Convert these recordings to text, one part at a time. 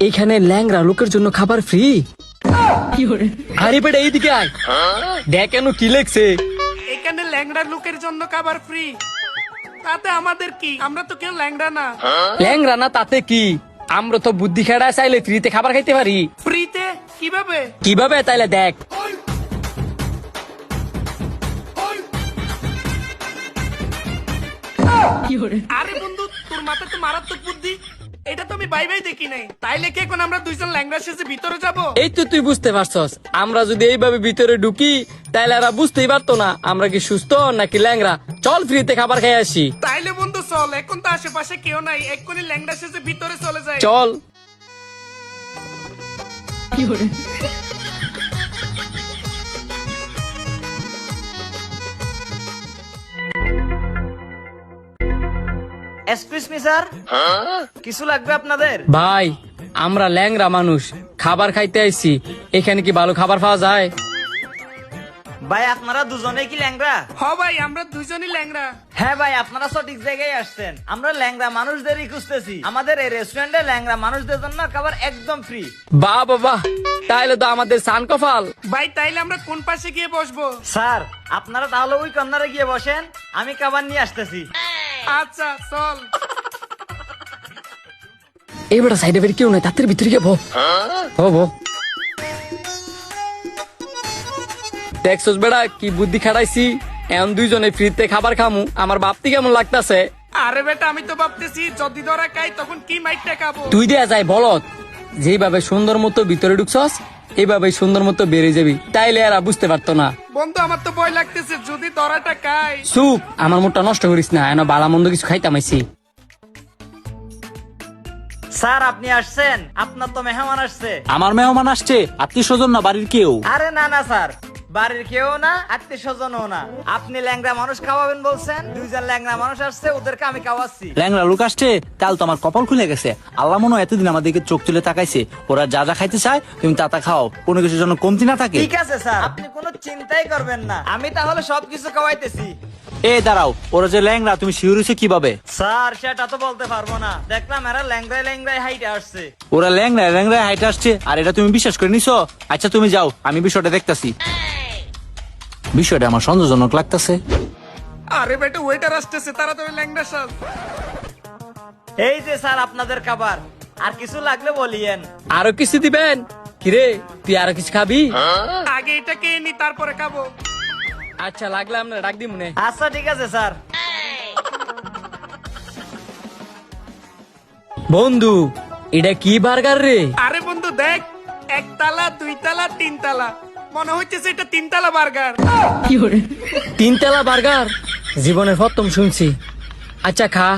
এখানে ল্যাংড়া লোকের জন্য খাবার ফ্রি। আরে বেটা এইদিকে আয়, দেখ কেন কি লেখছে। এখানে ল্যাংড়া লোকের জন্য খাবার ফ্রি। তাতে আমাদের কি? আমরা তো কেউ ল্যাংড়া না। ল্যাংড়া না তাতে কি, আমরা তো বুদ্ধি খেড়া চাইলে ফ্রিতে খাবার খাইতে পারি। ফ্রিতে কিভাবে? কিভাবে তাইলে দেখ। আরে বন্ধু, তোর মাথা তো মারাত্মক বুদ্ধি। এটা তো আমি বাই বাই দেখি নাই। তাইলে কি এখন আমরা দুইজন ল্যাংড়া শেষে ভিতরে যাব? এই তো তুই বুঝতে পারছস, আমরা যদি এইভাবে ভিতরে ঢুকি তাইলে এরা বুঝতেই পারতো না আমরা কি সুস্থ নাকি ল্যাংড়া। চল ফ্রিতে খাবার খাই আসি। তাইলে বন্ধু চল, এখন তো আশেপাশে কেউ নাই, এক্ষুনি ল্যাংড়া শেষে ভিতরে চলে যায়। চল। এক্সকিউজ মি স্যার, কিছু লাগবে আপনাদের? ভাই আমরা ল্যাংড়া মানুষ, খাবার খাইতে আইছি, এখানে কি ভালো খাবার পাওয়া যায়? ভাই আপনারা দুজনে কি ল্যাংড়া? হ ভাই, আমরা দুইজনই ল্যাংড়া। হ্যাঁ ভাই, আপনারা সঠিক জায়গায় আসছেন। আমরা ল্যাংড়া মানুষদেরই খুঁজতেছি। আমাদের এই রেস্টুরেন্টে ল্যাংড়া মানুষদের জন্য খাবার একদম ফ্রি। বাহ বাবা, তাইলে তো আমাদের সান কপাল। ভাই তাইলে আমরা কোন পাশে গিয়ে বসবো? স্যার আপনারা তাহলে ওই কর্নারে গিয়ে বসেন, আমি খাবার নিয়ে আসতেছি। আচ্ছা চল। এই বেটা সাইডে বের কেউ নাই, তাদের ভিতরে গিয়ে ভো। দেখছস বেড়া কি বুদ্ধি খাটাইছি, এখন দুইজনে ফ্রিতে খাবার খামু, আমার ভাবতে কেমন লাগতাছে। আরে বেটা, আমি তো ভাবতেছি যদি ধরা খাই তখন কি মাইকটা খাবো। তুই দেয়া যায় বলত, যেভাবে সুন্দর মতো ভিতরে ঢুকছস এইভাবে সুন্দর মতো বেরিয়ে যাবি, তাইলে এরা বুঝতে পারতো না। বন্ধু আমার তো ভয় লাগতেছে, যদি ধরাটা খাই। চুপ, আমার মুডটা নষ্ট করিস না, এনে বালা মন্দ কিছু খাইতাম আইছি। স্যার আপনি আসছেন, আপনার তো মেহমান আসছে। আমার মেহমান আসছে, আত্মীয় স্বজন না বাড়ির কেউ? আরে না না স্যার, বাড়ির কেউ না, আত্মীয় স্বজনও না। আপনি ল্যাংড়া মানুষ খাওয়াবেন বলছেন, দুইজন ল্যাংড়া মানুষ আসছে, ওদেরকে আমি খাওয়াচ্ছি। ল্যাংড়া লোক আসছে, কাল তো আমার কপাল খুলে গেছে। আল্লাহ মনে হয় এতদিন আমাদেরকে চোখ তুলে তাকাইছে, ওরা যা যা খাইতে চায় তুমি তা তা খাও, কোনো কিছুর জন্য কমতি না থাকে। ঠিক আছে স্যার, আপনি কোনো চিন্তাই করবেন না, আমি তাহলে সবকিছু খাওয়াইতেছি। এ দাঁড়াও, ওরা যে ল্যাংড়া তুমি শিওর হইছো কিভাবে? স্যার সেটা তো বলতে পারবো না, দেখলাম এরা ল্যাংড়ায় ল্যাংড়ায় হাইটে আসছে। ওরা ল্যাংড়া হাইটে আসছে আর এটা তুমি বিশ্বাস করে নিছো? আচ্ছা তুমি যাও, আমি বিষয়টা দেখতাছি। বিষয়টা আমার সন্দেহজনক লাগতাছে। আরে বেটা, ওয়েটার আসতেছে, তাড়াতাড়ি ল্যাংড়া সাজ। এই যে স্যার আপনাদের খাবার, আর কিছু লাগলে বলিয়েন। আরো কিছু দিবেন? কিরে তুই আরো কিছু খাবি? আগে এটা খেয়ে নি, তারপরে খাবো। আচ্ছা লাগলে আমরা ডাক দিই মনে। আচ্ছা ঠিক আছে স্যার। বন্ধু এটা কি বার্গার রে? আরে বন্ধু দেখ, একতলা, দুইতলা, তিনতলা, মনে হচ্ছে এটা তিনতলা বার্গার। তিনতলা বার্গার জীবনের প্রথম শুনছি। আচ্ছা খা।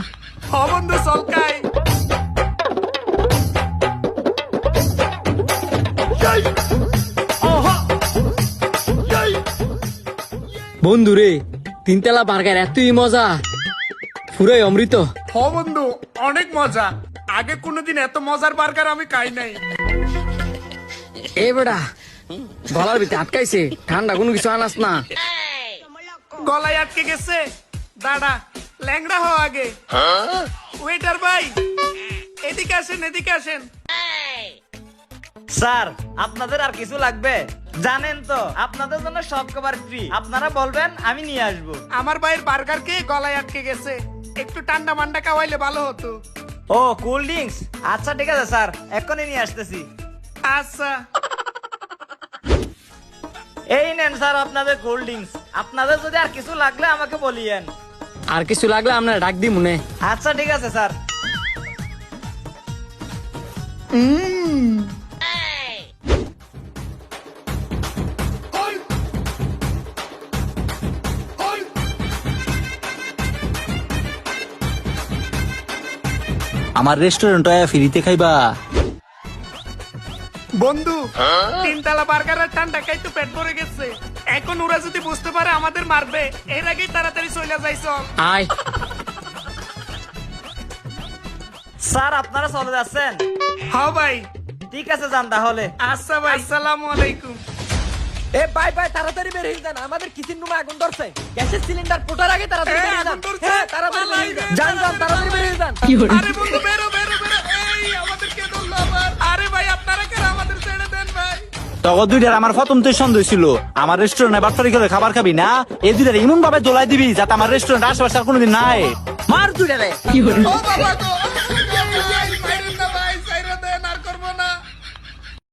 হ বন্ধু চল খাই। বন্ধু রে, তিনতলা বার্গার এতই মজা, পুরাই অমৃত। হ বন্ধু অনেক মজা, আগে কোনোদিন এত মজার বার্গার আমি খাই নাই। এ বেড়া গলার ভিতরে আটকাইছে, ঠান্ডা কোনো কিছু আনাস না। গলায় আটকে গেছে, দাঁড়া ল্যাংড়া হও আগে। ওয়েটার ভাই এদিকে আসেন, এদিকে আসেন। স্যার আপনাদের আর কিছু লাগবে? জানেন তো আপনাদের জন্য সব খাবার ফ্রি, আপনারা বলবেন আমি নিয়ে আসবো। আমার ভাইয়ের বার্গার খেয়ে গলায় আটকে গেছে, একটু ঠান্ডা মান্ডা খাওয়াইলে ভালো হতো। ও কোল্ড ড্রিঙ্কস, আচ্ছা ঠিক আছে স্যার, এক্ষুনি নিয়ে আসতেছি। আচ্ছা এই নেন স্যার আপনাদের কোল্ড ড্রিঙ্কস, আপনাদের যদি আর কিছু লাগলে আমাকে বলিয়েন। আর কিছু লাগলে আমরা ডাক দিই মনে। আচ্ছা ঠিক আছে স্যার। আমার রেস্টুরেন্ট ফ্রিতে খাইবা? বন্ধু, তিনতলা বার্গার আর ঠান্ডা খাই তো পেট ভরে গেছে, এখন ওরা যদি বুঝতে পারে আমাদের মারবে, এর আগেই তাড়াতাড়ি চলে যাই চল। আয়। স্যার আপনারা চলে যাচ্ছেন? হ্যাঁ ভাই। ঠিক আছে যান তাহলে। আচ্ছা ভাই, আসসালামু আলাইকুম। এ ভাই ভাই তাড়াতাড়ি বের হয়ে যান, আমাদের কিচেন রুমে আগুন ধরছে, গ্যাসের সিলিন্ডার ফোটার আগে তাড়াতাড়ি বের হয়ে যান। আগুন ধরছে? হ্যাঁ তাড়াতাড়ি বের হয়ে যান, যান যান তাড়াতাড়ি বের হয়ে যান। আরে বন্ধু বেরো বেরো বেরো, এই আমাদের কে ধরলো আবার? আরে তখন দুইটার আমার প্রথম তো সন্দেহ ছিল আমার রেস্টুরেন্টে বাটপারি করে খাবার খাবি না এই দুইটার এমন ভাবে দোলাই দিবি যাতে আমার রেস্টুরেন্ট আশেপাশে আর কোনোদিন নাই মার দুইটা রে ও বাবা গো